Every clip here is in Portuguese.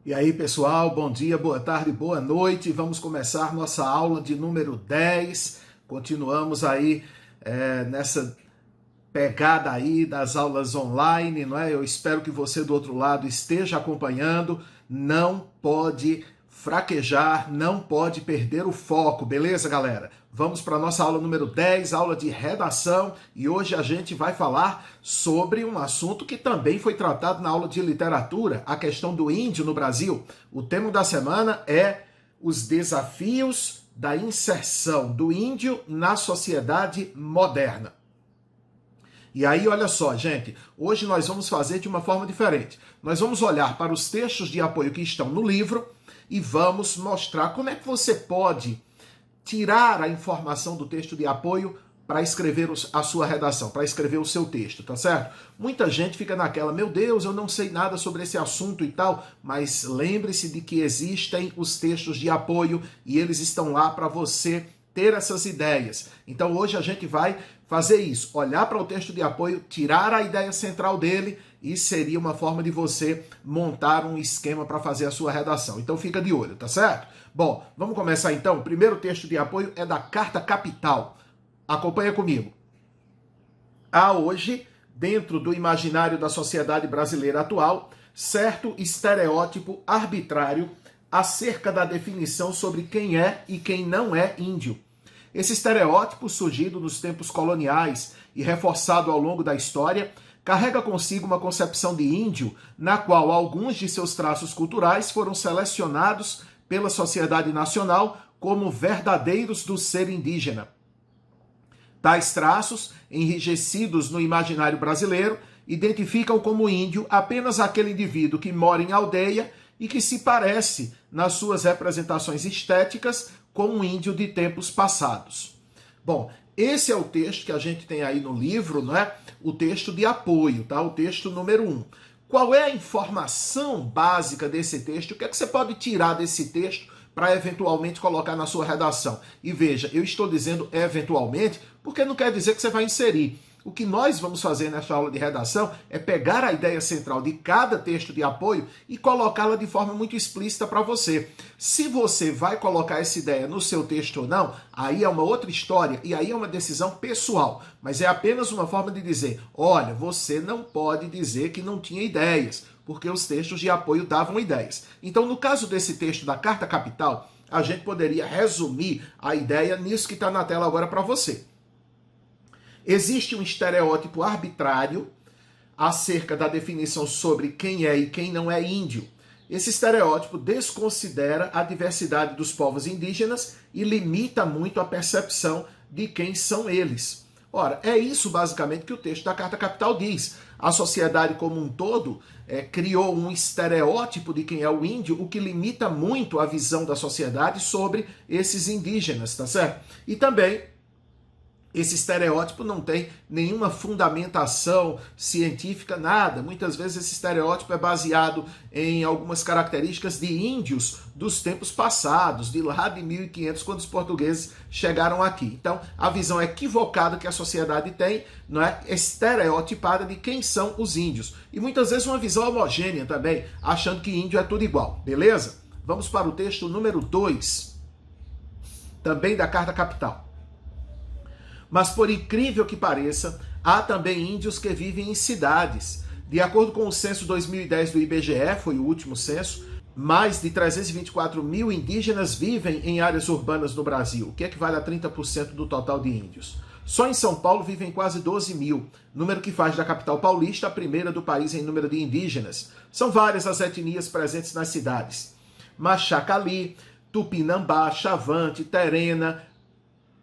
E aí, pessoal, bom dia, boa tarde, boa noite. Vamos começar nossa aula de número 10. Continuamos aí nessa pegada aí das aulas online, não é? Eu espero que você do outro lado esteja acompanhando. Não pode fraquejar, não pode perder o foco, beleza, galera? Vamos para a nossa aula número 10, aula de redação, e hoje a gente vai falar sobre um assunto que também foi tratado na aula de literatura, a questão do índio no Brasil. O tema da semana é os desafios da inserção do índio na sociedade moderna. E aí, olha só, gente, hoje nós vamos fazer de uma forma diferente. Nós vamos olhar para os textos de apoio que estão no livro e vamos mostrar como é que você pode tirar a informação do texto de apoio para escrever a sua redação, para escrever o seu texto, tá certo? Muita gente fica naquela, meu Deus, eu não sei nada sobre esse assunto e tal, mas lembre-se de que existem os textos de apoio e eles estão lá para você ter essas ideias. Então hoje a gente vai fazer isso, olhar para o texto de apoio, tirar a ideia central dele e seria uma forma de você montar um esquema para fazer a sua redação. Então fica de olho, tá certo? Bom, vamos começar então. O primeiro texto de apoio é da Carta Capital. Acompanha comigo. Há hoje, dentro do imaginário da sociedade brasileira atual, certo estereótipo arbitrário acerca da definição sobre quem é e quem não é índio. Esse estereótipo, surgido nos tempos coloniais e reforçado ao longo da história, carrega consigo uma concepção de índio na qual alguns de seus traços culturais foram selecionados pela sociedade nacional como verdadeiros do ser indígena. Tais traços, enrijecidos no imaginário brasileiro, identificam como índio apenas aquele indivíduo que mora em aldeia e que se parece, nas suas representações estéticas, com um índio de tempos passados. Bom, esse é o texto que a gente tem aí no livro, não é? O texto de apoio, tá? O texto número 1. Qual é a informação básica desse texto? O que é que você pode tirar desse texto para eventualmente colocar na sua redação? E veja, eu estou dizendo eventualmente, porque não quer dizer que você vai inserir. O que nós vamos fazer nesta aula de redação é pegar a ideia central de cada texto de apoio e colocá-la de forma muito explícita para você. Se você vai colocar essa ideia no seu texto ou não, aí é uma outra história e aí é uma decisão pessoal. Mas é apenas uma forma de dizer, olha, você não pode dizer que não tinha ideias, porque os textos de apoio davam ideias. Então, no caso desse texto da Carta Capital, a gente poderia resumir a ideia nisso que está na tela agora para você. Existe um estereótipo arbitrário acerca da definição sobre quem é e quem não é índio. Esse estereótipo desconsidera a diversidade dos povos indígenas e limita muito a percepção de quem são eles. Ora, é isso basicamente que o texto da Carta Capital diz. A sociedade como um todo criou um estereótipo de quem é o índio, o que limita muito a visão da sociedade sobre esses indígenas, tá certo? E também esse estereótipo não tem nenhuma fundamentação científica, nada. Muitas vezes esse estereótipo é baseado em algumas características de índios dos tempos passados, de lá de 1500, quando os portugueses chegaram aqui. Então, a visão equivocada que a sociedade tem, não é, estereotipada de quem são os índios. E muitas vezes uma visão homogênea também, achando que índio é tudo igual. Beleza? Vamos para o texto número 2, também da Carta Capital. Mas por incrível que pareça, há também índios que vivem em cidades. De acordo com o censo 2010 do IBGE, foi o último censo, mais de 324 mil indígenas vivem em áreas urbanas no Brasil, o que equivale a 30% do total de índios. Só em São Paulo vivem quase 12 mil, número que faz da capital paulista a primeira do país em número de indígenas. São várias as etnias presentes nas cidades. Machacali, Tupinambá, Chavante, Terena,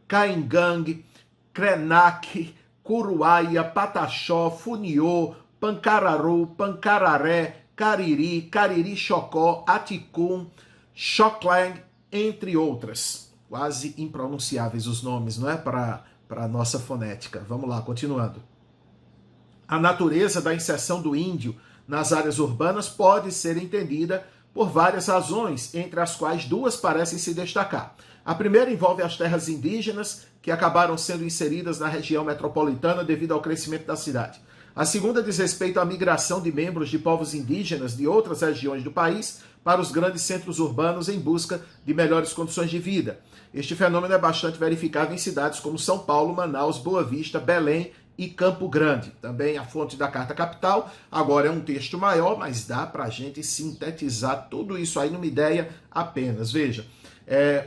Caingangue, Krenak, Curuaia, Pataxó, Funiô, Pancararu, Pancararé, Cariri, Cariri-Chocó, Aticum, Xoclang, entre outras. Quase impronunciáveis os nomes, não é? Para a nossa fonética. Vamos lá, continuando. A natureza da inserção do índio nas áreas urbanas pode ser entendida por várias razões, entre as quais duas parecem se destacar. A primeira envolve as terras indígenas, que acabaram sendo inseridas na região metropolitana devido ao crescimento da cidade. A segunda diz respeito à migração de membros de povos indígenas de outras regiões do país para os grandes centros urbanos em busca de melhores condições de vida. Este fenômeno é bastante verificado em cidades como São Paulo, Manaus, Boa Vista, Belém e Campo Grande. Também a fonte da Carta Capital. Agora é um texto maior, mas dá para a gente sintetizar tudo isso aí numa ideia apenas. Veja,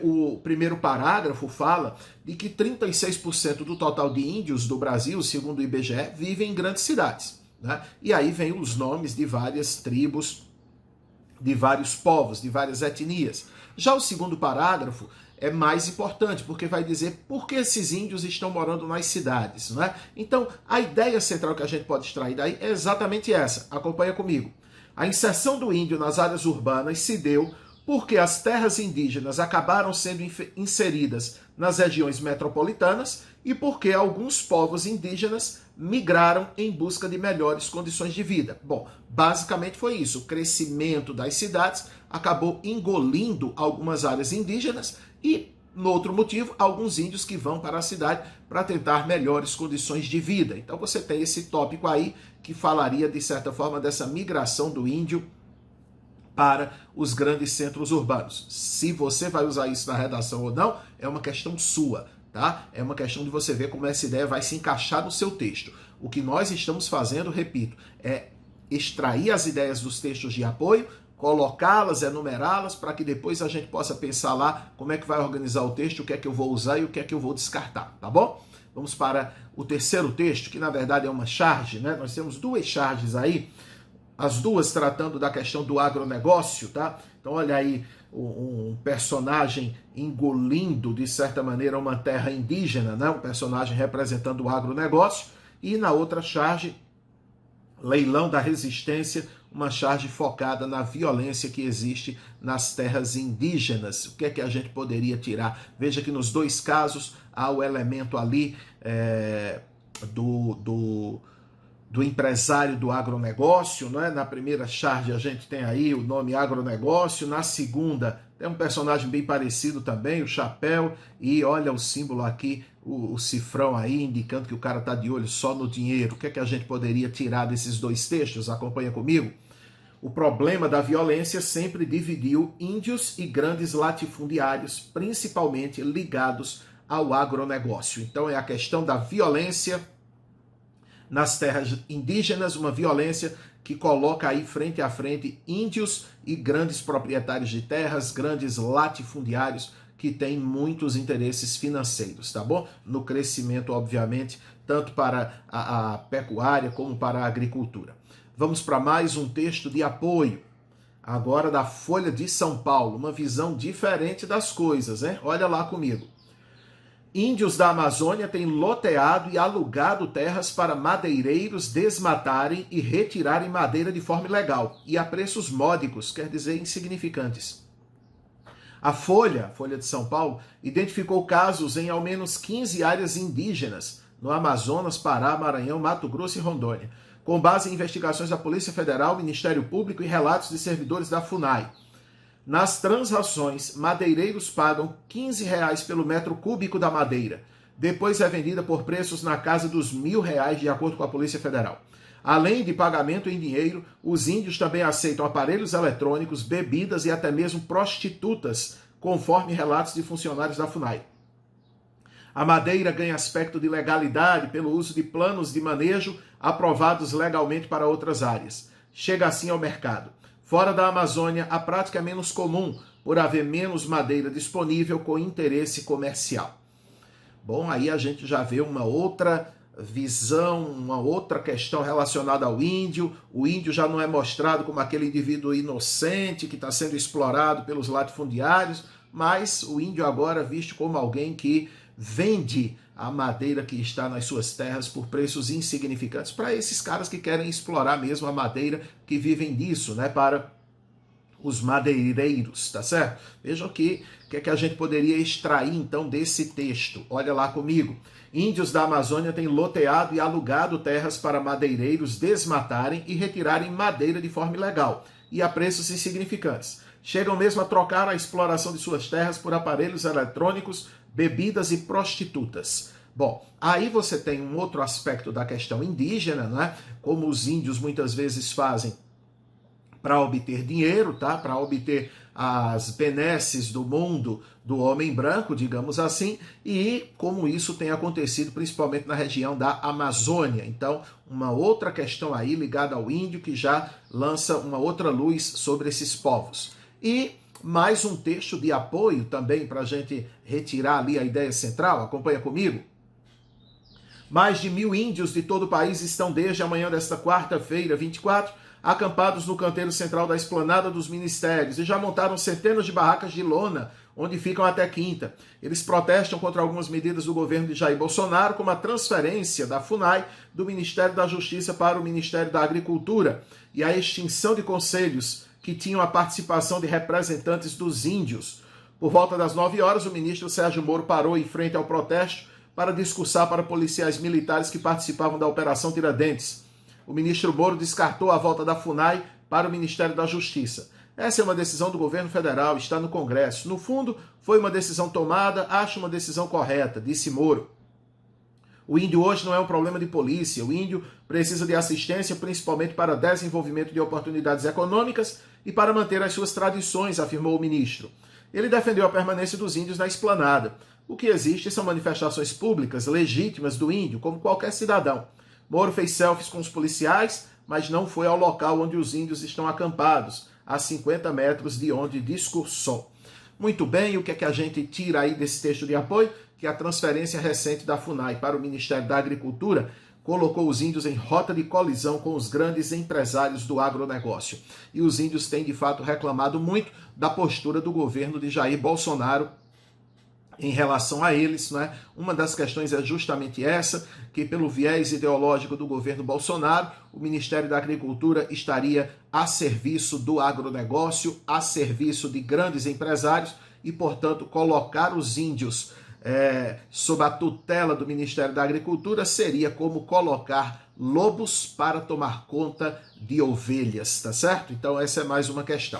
o primeiro parágrafo fala de que 36% do total de índios do Brasil, segundo o IBGE, vivem em grandes cidades, né? E aí vem os nomes de várias tribos, de vários povos, de várias etnias. Já o segundo parágrafo é mais importante, porque vai dizer por que esses índios estão morando nas cidades, né? Então, a ideia central que a gente pode extrair daí é exatamente essa. Acompanha comigo. A inserção do índio nas áreas urbanas se deu porque as terras indígenas acabaram sendo inseridas nas regiões metropolitanas e porque alguns povos indígenas migraram em busca de melhores condições de vida. Bom, basicamente foi isso. O crescimento das cidades acabou engolindo algumas áreas indígenas e, no outro motivo, alguns índios que vão para a cidade para tentar melhores condições de vida. Então você tem esse tópico aí que falaria, de certa forma, dessa migração do índio para os grandes centros urbanos. Se você vai usar isso na redação ou não, é uma questão sua, tá? É uma questão de você ver como essa ideia vai se encaixar no seu texto. O que nós estamos fazendo, repito, é extrair as ideias dos textos de apoio, colocá-las, enumerá-las, para que depois a gente possa pensar lá como é que vai organizar o texto, o que é que eu vou usar e o que é que eu vou descartar, tá bom? Vamos para o terceiro texto, que na verdade é uma charge, né? Nós temos duas charges aí, as duas tratando da questão do agronegócio, tá? Então olha aí um personagem engolindo, de certa maneira, uma terra indígena, né? Um personagem representando o agronegócio, e na outra charge, Leilão da Resistência, uma charge focada na violência que existe nas terras indígenas. O que é que a gente poderia tirar? Veja que nos dois casos há o elemento ali do empresário do agronegócio, né? Na primeira charge a gente tem aí o nome agronegócio, na segunda tem um personagem bem parecido também, o chapéu, e olha o símbolo aqui, o cifrão aí, indicando que o cara está de olho só no dinheiro. O que é que a gente poderia tirar desses dois textos? Acompanha comigo. O problema da violência sempre dividiu índios e grandes latifundiários, principalmente ligados ao agronegócio. Então é a questão da violência nas terras indígenas, uma violência que coloca aí frente a frente índios e grandes proprietários de terras, grandes latifundiários que têm muitos interesses financeiros, tá bom? No crescimento, obviamente, tanto para a pecuária como para a agricultura. Vamos para mais um texto de apoio, agora da Folha de São Paulo, uma visão diferente das coisas, né? Olha lá comigo. Índios da Amazônia têm loteado e alugado terras para madeireiros desmatarem e retirarem madeira de forma ilegal e a preços módicos, quer dizer, insignificantes. A Folha de São Paulo, identificou casos em ao menos 15 áreas indígenas, no Amazonas, Pará, Maranhão, Mato Grosso e Rondônia, com base em investigações da Polícia Federal, Ministério Público e relatos de servidores da FUNAI. Nas transações, madeireiros pagam R$15 pelo metro cúbico da madeira. Depois é vendida por preços na casa dos R$1.000, de acordo com a Polícia Federal. Além de pagamento em dinheiro, os índios também aceitam aparelhos eletrônicos, bebidas e até mesmo prostitutas, conforme relatos de funcionários da FUNAI. A madeira ganha aspecto de legalidade pelo uso de planos de manejo aprovados legalmente para outras áreas. Chega assim ao mercado. Fora da Amazônia, a prática é menos comum, por haver menos madeira disponível com interesse comercial. Bom, aí a gente já vê uma outra visão, uma outra questão relacionada ao índio. O índio já não é mostrado como aquele indivíduo inocente que está sendo explorado pelos latifundiários, mas o índio agora é visto como alguém que vende a madeira que está nas suas terras por preços insignificantes para esses caras que querem explorar mesmo a madeira, que vivem disso, né, para os madeireiros, tá certo? Vejam aqui o que é que a gente poderia extrair então desse texto. Olha lá comigo. Índios da Amazônia têm loteado e alugado terras para madeireiros desmatarem e retirarem madeira de forma ilegal e a preços insignificantes. Chegam mesmo a trocar a exploração de suas terras por aparelhos eletrônicos, bebidas e prostitutas. Bom, aí você tem um outro aspecto da questão indígena, né? Como os índios muitas vezes fazem para obter dinheiro, tá? Para obter as benesses do mundo do homem branco, digamos assim, e como isso tem acontecido principalmente na região da Amazônia. Então, uma outra questão aí ligada ao índio que já lança uma outra luz sobre esses povos. E mais um texto de apoio também para a gente retirar ali a ideia central. Acompanha comigo. Mais de 1.000 índios de todo o país estão desde a manhã desta quarta-feira, 24, acampados no canteiro central da esplanada dos ministérios e já montaram centenas de barracas de lona, onde ficam até quinta. Eles protestam contra algumas medidas do governo de Jair Bolsonaro, como a transferência da FUNAI do Ministério da Justiça para o Ministério da Agricultura e a extinção de conselhos que tinham a participação de representantes dos índios. Por volta das 9 horas, o ministro Sérgio Moro parou em frente ao protesto para discursar para policiais militares que participavam da Operação Tiradentes. O ministro Moro descartou a volta da FUNAI para o Ministério da Justiça. Essa é uma decisão do governo federal, está no Congresso. No fundo, foi uma decisão tomada, acho uma decisão correta, disse Moro. O índio hoje não é um problema de polícia, o índio precisa de assistência principalmente para desenvolvimento de oportunidades econômicas e para manter as suas tradições, afirmou o ministro. Ele defendeu a permanência dos índios na esplanada. O que existe são manifestações públicas legítimas do índio, como qualquer cidadão. Moro fez selfies com os policiais, mas não foi ao local onde os índios estão acampados, a 50 metros de onde discursou. Muito bem, o que é que a gente tira aí desse texto de apoio? Que a transferência recente da FUNAI para o Ministério da Agricultura colocou os índios em rota de colisão com os grandes empresários do agronegócio. E os índios têm, de fato, reclamado muito da postura do governo de Jair Bolsonaro em relação a eles, né? Uma das questões é justamente essa, que pelo viés ideológico do governo Bolsonaro, o Ministério da Agricultura estaria a serviço do agronegócio, a serviço de grandes empresários e, portanto, colocar os índios sob a tutela do Ministério da Agricultura seria como colocar lobos para tomar conta de ovelhas, tá certo? Então essa é mais uma questão.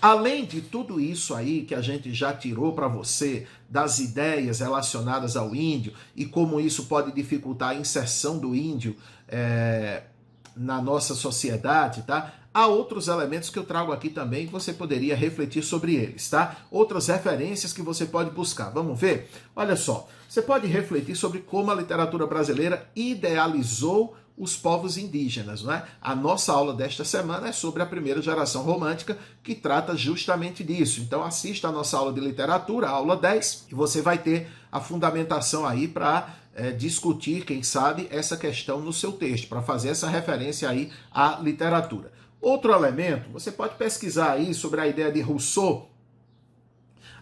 Além de tudo isso aí que a gente já tirou para você, das ideias relacionadas ao índio e como isso pode dificultar a inserção do índio na nossa sociedade, tá? Há outros elementos que eu trago aqui também que você poderia refletir sobre eles, tá? Outras referências que você pode buscar. Vamos ver? Olha só, você pode refletir sobre como a literatura brasileira idealizou os povos indígenas, não é? A nossa aula desta semana é sobre a primeira geração romântica, que trata justamente disso. Então assista a nossa aula de literatura, a aula 10, e você vai ter a fundamentação aí para discutir, quem sabe, essa questão no seu texto, para fazer essa referência aí à literatura. Outro elemento, você pode pesquisar aí sobre a ideia de Rousseau,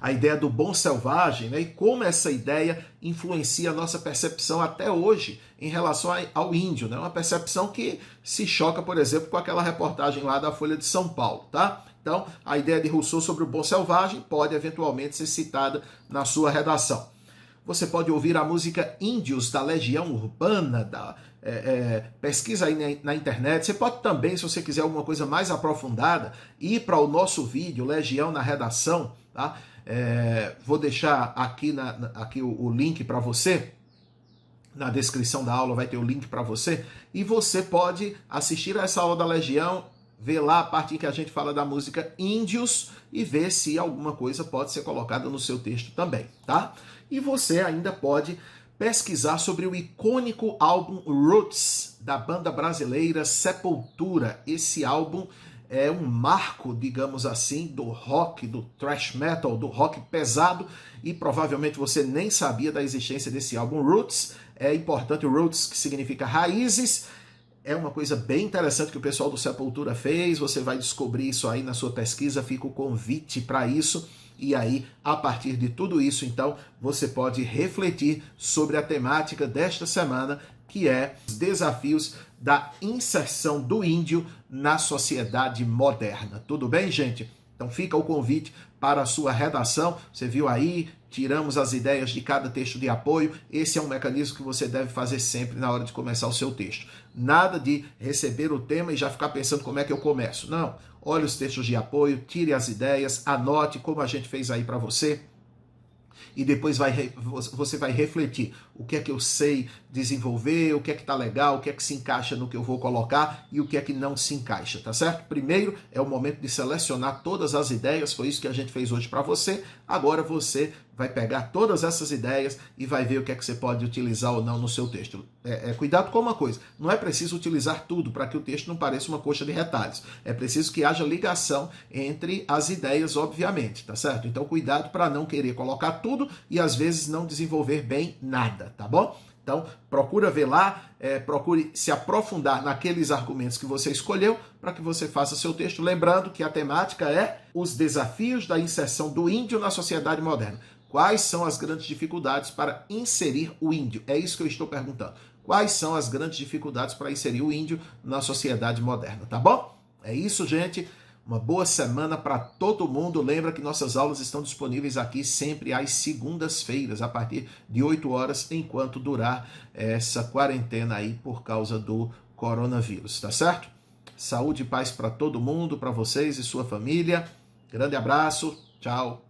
a ideia do bom selvagem, né? E como essa ideia influencia a nossa percepção até hoje em relação ao índio, né? Uma percepção que se choca, por exemplo, com aquela reportagem lá da Folha de São Paulo, tá? Então, a ideia de Rousseau sobre o bom selvagem pode eventualmente ser citada na sua redação. Você pode ouvir a música Índios, da Legião Urbana, pesquisa aí na internet. Você pode também, se você quiser alguma coisa mais aprofundada, ir para o nosso vídeo, Legião na Redação, tá? Vou deixar aqui o link para você. Na descrição da aula vai ter o link para você. E você pode assistir a essa aula da Legião, ver lá a parte em que a gente fala da música Índios e ver se alguma coisa pode ser colocada no seu texto também, tá? E você ainda pode pesquisar sobre o icônico álbum Roots, da banda brasileira Sepultura. Esse álbum é um marco, digamos assim, do rock, do thrash metal, do rock pesado, e provavelmente você nem sabia da existência desse álbum Roots. É importante, o Roots, que significa raízes. É uma coisa bem interessante que o pessoal do Sepultura fez, você vai descobrir isso aí na sua pesquisa, fica o convite para isso. E aí, a partir de tudo isso, então, você pode refletir sobre a temática desta semana, que é os desafios da inserção do índio na sociedade moderna. Tudo bem, gente? Então fica o convite para a sua redação. Você viu aí, tiramos as ideias de cada texto de apoio. Esse é um mecanismo que você deve fazer sempre na hora de começar o seu texto. Nada de receber o tema e já ficar pensando como é que eu começo. Não, olhe os textos de apoio, tire as ideias, anote como a gente fez aí para você. E depois você vai refletir o que é que eu sei desenvolver, o que é que está legal, o que é que se encaixa no que eu vou colocar e o que é que não se encaixa, tá certo? Primeiro é o momento de selecionar todas as ideias, foi isso que a gente fez hoje para você. Agora você vai pegar todas essas ideias e vai ver o que é que você pode utilizar ou não no seu texto. Cuidado com uma coisa, não é preciso utilizar tudo para que o texto não pareça uma coxa de retalhos. É preciso que haja ligação entre as ideias, obviamente, tá certo? Então cuidado para não querer colocar tudo e às vezes não desenvolver bem nada, tá bom? Então, procura ver lá, procure se aprofundar naqueles argumentos que você escolheu para que você faça seu texto. Lembrando que a temática é os desafios da inserção do índio na sociedade moderna. Quais são as grandes dificuldades para inserir o índio? É isso que eu estou perguntando. Quais são as grandes dificuldades para inserir o índio na sociedade moderna, tá bom? É isso, gente. Uma boa semana para todo mundo. Lembra que nossas aulas estão disponíveis aqui sempre às segundas-feiras, a partir de 8 horas, enquanto durar essa quarentena aí por causa do coronavírus, tá certo? Saúde e paz para todo mundo, para vocês e sua família. Grande abraço. Tchau.